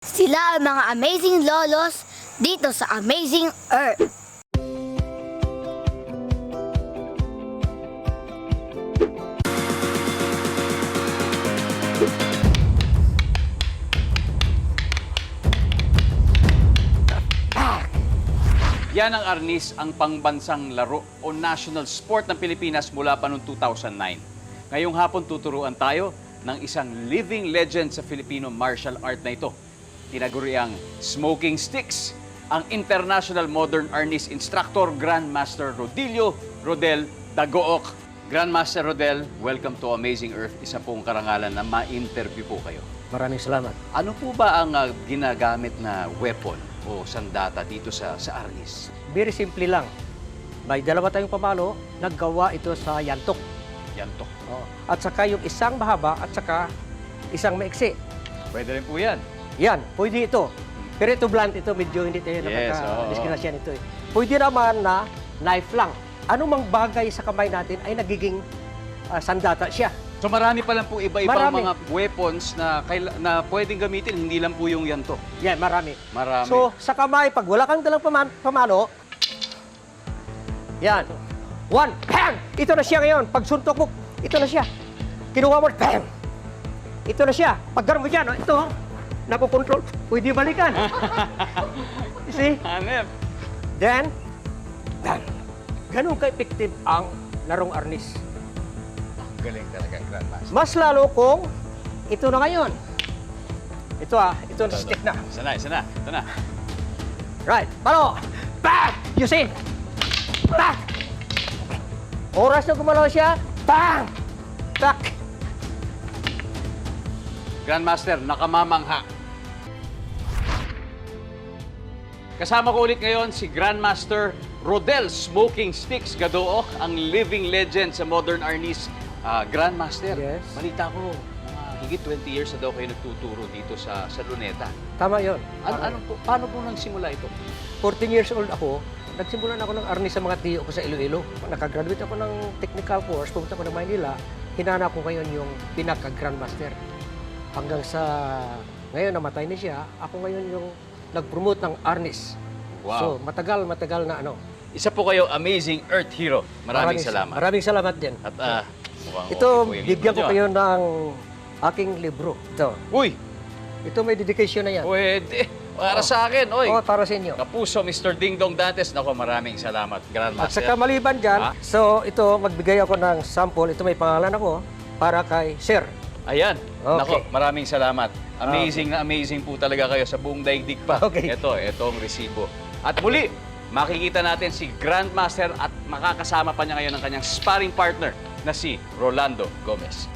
Sila ang mga amazing lolos dito sa Amazing Earth. Yan ang arnis, ang pangbansang laro o national sport ng Pilipinas mula pa noong 2009. Ngayong hapon tuturuan tayo ng isang living legend sa Filipino martial art na ito. Tinaguriang Smoking Sticks, ang International Modern Arnis Instructor Grandmaster Rodel Dagook. Grandmaster Rodel, welcome to Amazing Earth. Isa pong karangalan na ma-interview po kayo. Maraming salamat. Ano po ba ang ginagamit na weapon o sandata dito sa arnis? Very simple lang. May dalawa tayong pamalo, naggawa ito sa yantok. Yantok. Oh. At saka yung isang mahaba at saka isang maiksi. Pwede rin po yan. Yan, pwede ito. Pero ito blunt ito, medyo hindi tayo Yes, nakaka-diskrasyan ito. Pwede naman na knife lang. Anumang bagay sa kamay natin ay nagiging sandata siya. So marami pa lang po iba-ibang Marami. mga weapons na pwedeng gamitin, hindi lang po yung yantok. Yan, marami. Marami. So, sa kamay, pag wala kang dalang pamalo, yan. One, bang! Ito na siya ngayon. Pag suntok mo, ito na siya. Kinuha mo, bang! Ito na siya. Pag gano'n mo dyan, oh, ito, nakokontrol. Pwede balikan. You see? Hanep. Then, bang! Ganun ka-effective ang larong arnis. Galing talaga, Grandmaster. Mas lalo kung ito na ngayon. Ito ito na stick na. Isa na. Ito na. Right, palo! Bang! You see? Bang! Oras na gumalaw siya, bang! Back! Grandmaster, nakamamangha. Kasama ko ulit ngayon si Grandmaster Rodel Smoking Sticks Gadook, ang living legend sa modern arnis. Grandmaster, Yes. balita ko, mga higit 20 years na daw kayo nagtuturo dito sa Luneta. Tama yun. Paano po nagsimula ito? 14 years old ako, nagsimulan ako ng arnis sa mga tiyo ko sa Iloilo. Nakagraduate ako ng technical course, pumunta ko ng Maynila, hinanap ko ngayon yung pinaka-grandmaster. Hanggang sa ngayon namatay na siya, ako ngayon yung nag-promote ng arnis. Wow. So, matagal na ano. Isa po kayo amazing Earth Hero. Maraming salamat. Maraming salamat din. At mukhang Ito, okay po yung bigyan libro ko nyo, kayo ng aking libro. Ito. Uy! Ito may dedication na yan. Pwede. Para sa akin, oy. Oh, para sa inyo. Kapuso, Mr. Ding Dong Dantes. Nako, maraming salamat, At Grandmaster. saka maliban dyan, so ito, magbigay ako ng sample. Ito may pangalan ako para kay Sir. Ayan. Okay. Nako, maraming salamat. Amazing na amazing po talaga kayo sa buong daigdig pa. Okay. Ito ang resibo. At muli, makikita natin si Grandmaster at makakasama pa niya ngayon ang kanyang sparring partner na si Rolando Gomez.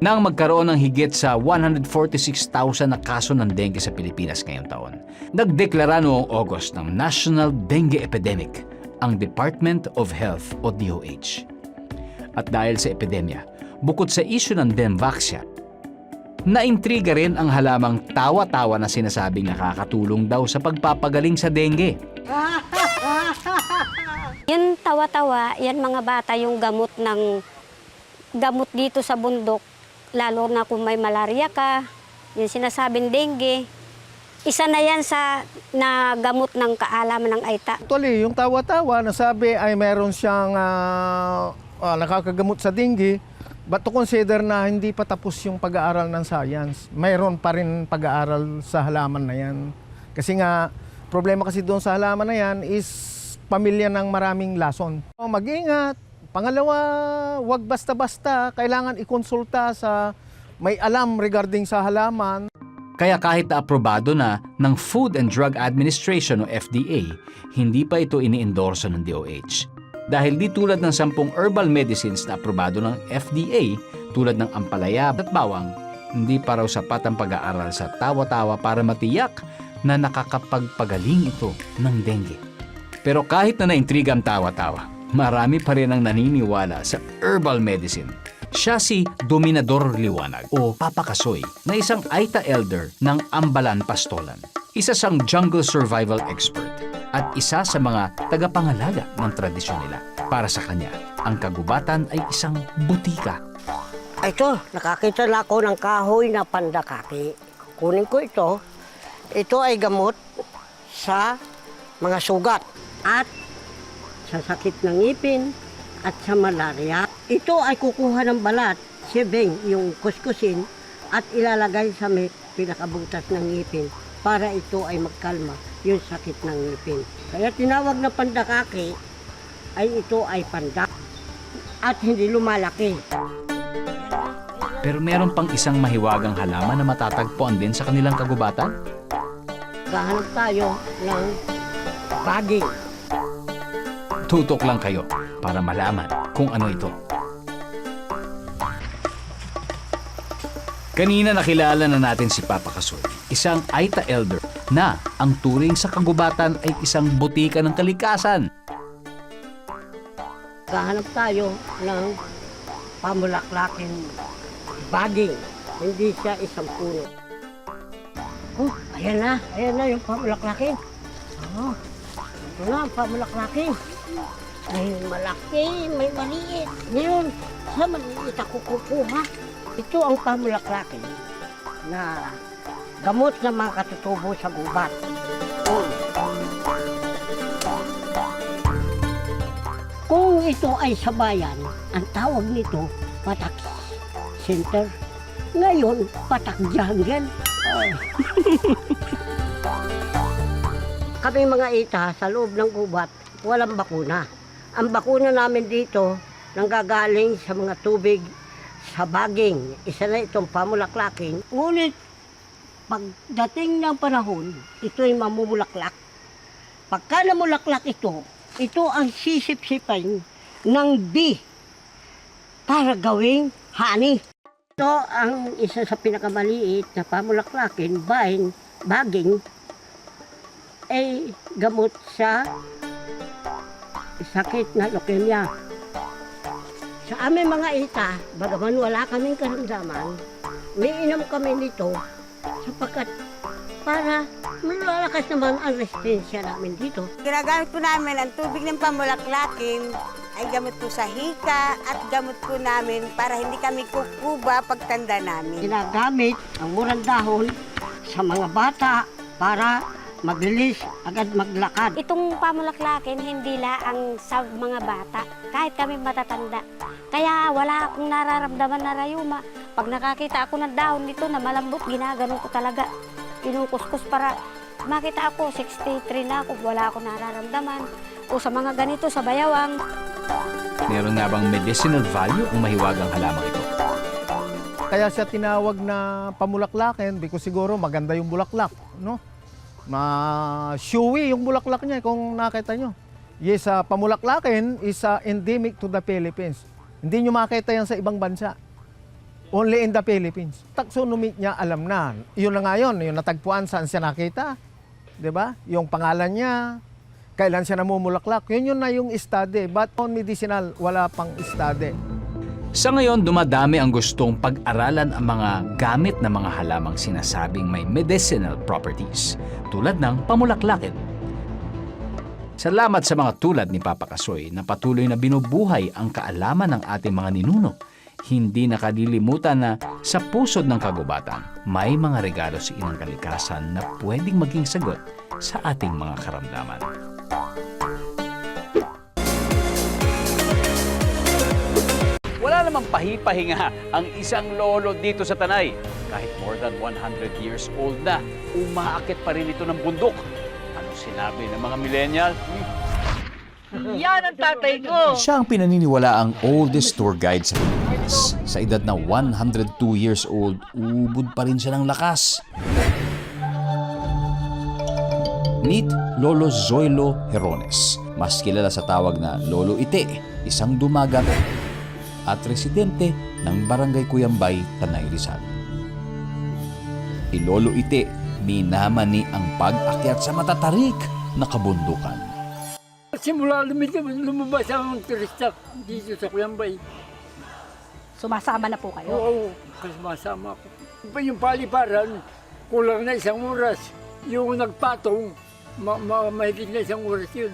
Nang magkaroon ng higit sa 146,000 na kaso ng dengue sa Pilipinas ngayong taon, nagdeklara noong August ng National Dengue Epidemic ang Department of Health o DOH. At dahil sa epidemya, bukod sa isyu ng Demvaxia, naintriga rin ang halamang tawa-tawa na sinasabing nakakatulong daw sa pagpapagaling sa dengue. Yung tawa-tawa, yan mga bata yung gamot dito sa bundok, lalo na kung may malaria ka, yung sinasabing dengue. Isa na yan sa gamot ng kaalaman ng AITA. Actually, yung tawa-tawa na sabi ay meron siyang nakakagamot sa dengue, but to consider na hindi pa tapos yung pag-aaral ng science. Mayroon pa rin pag-aaral sa halaman na yan. Kasi nga, problema kasi doon sa halaman na yan is pamilya ng maraming lason. Mag-ingat. Pangalawa, wag basta-basta. Kailangan ikonsulta sa may alam regarding sa halaman. Kaya kahit aprobado na ng Food and Drug Administration o FDA, hindi pa ito ini-endorso ng DOH. Dahil di tulad ng 10 herbal medicines na aprobado ng FDA, tulad ng ampalaya at bawang, hindi pa raw sapat ang pag-aaral sa tawa-tawa para matiyak na nakakapagpagaling ito ng dengue. Pero kahit na naintriga ang tawa-tawa, marami pa rin ang naniniwala sa herbal medicine. Siya si Dominador Liwanag o Papa Kasoy na isang Aita elder ng Ambalan Pastolan. Isa siyang jungle survival expert at isa sa mga tagapangalaga ng tradisyon nila. Para sa kanya, ang kagubatan ay isang butika. Ito, nakakita na ako ng kahoy na pandakaki. Kunin ko ito. Ito ay gamot sa mga sugat at sa sakit ng ngipin at sa malaria. Ito ay kukuha ng balat, sibeng, yung kuskusin, at ilalagay sa may pinakabutas ng ngipin para ito ay magkalma yung sakit ng ngipin. Kaya tinawag na pandakaki ay ito ay pandak at hindi lumalaki. Pero meron pang isang mahiwagang halaman na matatagpuan din sa kanilang kagubatan. Gahanap tayo ng baging. Tutok lang kayo para malaman kung ano ito. Kanina nakilala na natin si Papa Kasoy, isang Aita elder na ang turing sa kagubatan ay isang butika ng kalikasan. Gahanap tayo ng pamulaklaking baging. Hindi siya isang puno. Oh, ayan na yung pamulaklaking. Oh, ito na ang pamulaklaking. May malaki, may maliit. Ngayon, sa maliit ako kukuha. Ito ang pamulaklaking na gamot na mga katutubo sa gubat. Kung ito ay sa bayan, ang tawag nito patak center. Ngayon, patak jungle. Kami mga ita sa loob ng gubat, walang bakuna. Ang bakuna namin dito nanggagaling sa mga tubig sa baging. Isa na itong pamulaklaking. Ngunit, pagdating ng panahon, ito ay mamumulaklak. Pagka namulaklak ito ang sisip-sipan ng bee para gawing honey. Ito ang isa sa pinakamaliit na pamulaklakin, baging, ay gamot sa sakit na leukemia. Sa aming mga ita, bagaman wala kaming karamdaman, may inom kami nito sapagkat para malalakas naman ang resistensya namin dito. Ginagamit po namin ang tubig ng pamulaklakin ay gamot po sa hika at gamot po namin para hindi kami kukuba pagtanda namin. Ginagamit ang murang dahon sa mga bata para mabilis agad maglakad. Itong pamulaklakin, hindi lang sa mga bata, kahit kami matatanda. Kaya wala akong nararamdaman na rayuma. Pag nakakita ako ng dahon nito na malambot, ginaganon ko talaga. Kinukuskus para makita ako, 63 na ako, wala akong nararamdaman. O sa mga ganito, sa bayawang. Meron nga bang medicinal value ang mahiwagang halamang ito? Kaya siya tinawag na pamulaklakin because siguro maganda yung bulaklak, no? Ma-showy yung bulaklak niya kung nakita nyo. Yes, pamulaklakin is endemic to the Philippines. Hindi nyo makita yan sa ibang bansa. Only in the Philippines. Taxonomy niya alam na. Yun na nga yun, yung natagpuan saan siya nakita. 'Di ba? Yung pangalan niya, kailan siya namumulaklak. Yun na yung study. But on medicinal, wala pang study. Sa ngayon, dumadami ang gustong pag-aralan ang mga gamit na mga halamang sinasabing may medicinal properties, tulad ng pamulaklakin. Salamat sa mga tulad ni Papa Kasoy na patuloy na binubuhay ang kaalaman ng ating mga ninuno. Hindi nakadilimutan na sa pusod ng kagubatan, may mga regalo sa inang kalikasan na pwedeng maging sagot sa ating mga karamdaman. Wala namang pahipahinga ang isang lolo dito sa Tanay. Kahit more than 100 years old na, umaakit pa rin ito ng bundok. Ano sinabi ng mga millennial? Yan ang tatay ko! Siya ang pinaniniwalaang oldest tour guide sa Pilipinas. Sa edad na 102 years old, ubod pa rin siya ng lakas. Meet Lolo Zoilo Herones, mas kilala sa tawag na Lolo Ite, isang dumagat at residente ng Barangay Cuyambay, Tanay Rizal. Si Lolo Ite, minamani ang pag-akyat sa matatarik na kabundukan. Simula lumabas ang turista dito sa Cuyambay. Sumasama na po kayo? Oo, sumasama ako. Yung paliparan, kulang na 1 oras. Yung nagpatong, mahigit na 1 oras yun.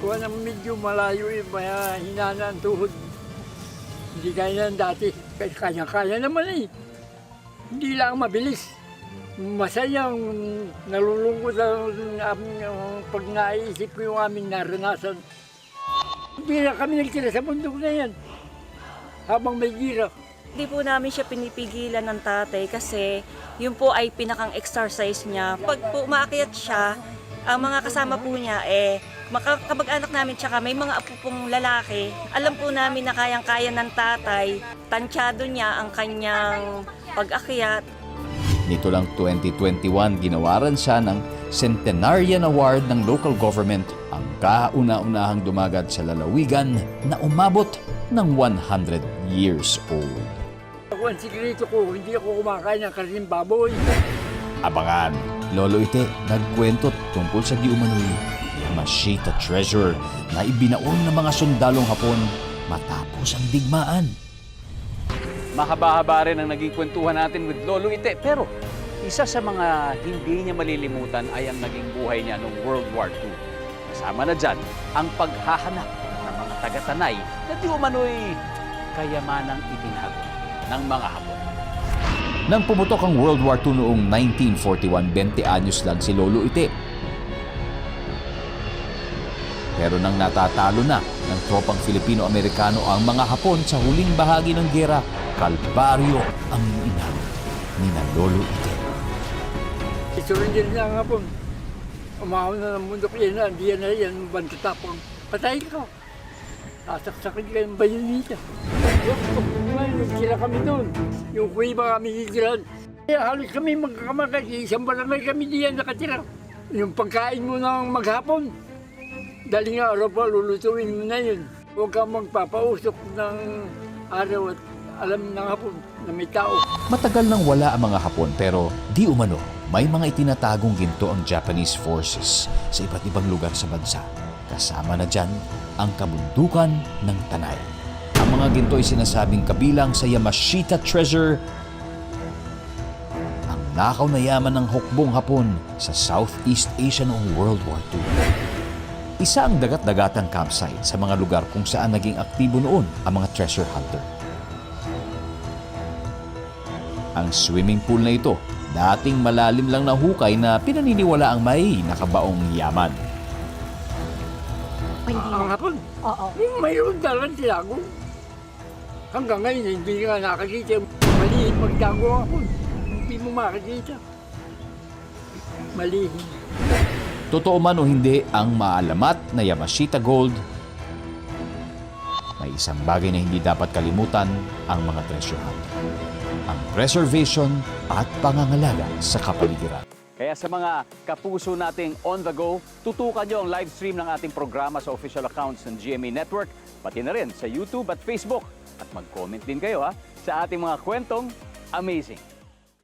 Kuha nang medyo malayo maya hinana ang tuhod. Hindi kaya ng dati. Kaya naman eh. Hindi lang mabilis. Masayang nalulungkot pag naisip ko yung aming naranasan. Hindi na kami nagtira sa bundok na yan. Habang may gira. Hindi po namin siya pinipigilan ng tatay kasi yun po ay pinakang exercise niya. Pag po umaakyat siya, ang mga kasama po niya kamag-anak namin tsaka may mga apo pong lalaki. Alam po namin na kayang-kaya ng tatay, tansyado niya ang kanyang pag-akyat. Nito lang 2021, ginawaran siya ng Centenarian Award ng local government, ang kauna-unahang dumagat sa lalawigan na umabot ng 100 years old. Ako ang sikreto ko, hindi ako kumakain ng karning baboy. Abangan, Lolo Ite nagkwento tungkol sa di umano'y Yamashita treasure na ibinaon ng mga sundalong Hapon matapos ang digmaan. Mahaba-haba rin ang naging kwentuhan natin with Lolo Ite, pero isa sa mga hindi niya malilimutan ay ang naging buhay niya noong World War II. Kasama na dyan ang paghahanap ng mga taga-Tanay na di umano'y kayamanang itinago ng mga Hapon. Nang pumutok ang World War II noong 1941, 20 anyos lang si Lolo Ite. Pero nang natatalo na ng tropang Filipino-Amerikano ang mga Hapon sa huling bahagi ng gera, kalbaryo ang inaro ni na Lolo Ite. Isurrender na nga po. Umahon na ng bundok yan, hindi yan na yan, bantatapang. Patayin ka. Sasaksakin ka yung bayonita. Nagtira kami doon. Yung kuiba kami titiran. Halos kami magkakamagay. Isang barangay kami diyan nakatira. Yung pagkain mo ng maghapon, daling araw pa, lulutuin mo na yun. Huwag kang magpapausok ng araw at alam ng hapon na may tao. Matagal nang wala ang mga Hapon pero di umano may mga itinatagong ginto ang Japanese forces sa iba't ibang lugar sa bansa. Kasama na dyan ang kabundukan ng Tanay. Ang mga ginto ay sinasabing kabilang sa Yamashita treasure, ang nakaw na yaman ng hukbong Hapon sa Southeast Asia noong World War II. Isa ang dagat-dagatang campsite sa mga lugar kung saan naging aktibo noon ang mga treasure hunter. Ang swimming pool na ito, dating malalim lang na hukay na pinaniniwala ang may nakabaong yaman. Ang hapon, Oo. mayroon dalang tilago. Hanggang ngayon, hindi nga nakakita. Maliit magtago ang hapon. Hindi mo makakita. Maliit. Totoo man o hindi ang maalamat na Yamashita Gold, may isang bagay na hindi dapat kalimutan ang mga treasure hunter. Ang preservation at pangangalaga sa kapaligiran. Kaya sa mga kapuso nating on the go, tutukan nyo ang live stream ng ating programa sa official accounts ng GMA Network, pati na rin sa YouTube at Facebook. At mag-comment din kayo sa ating mga kwentong amazing.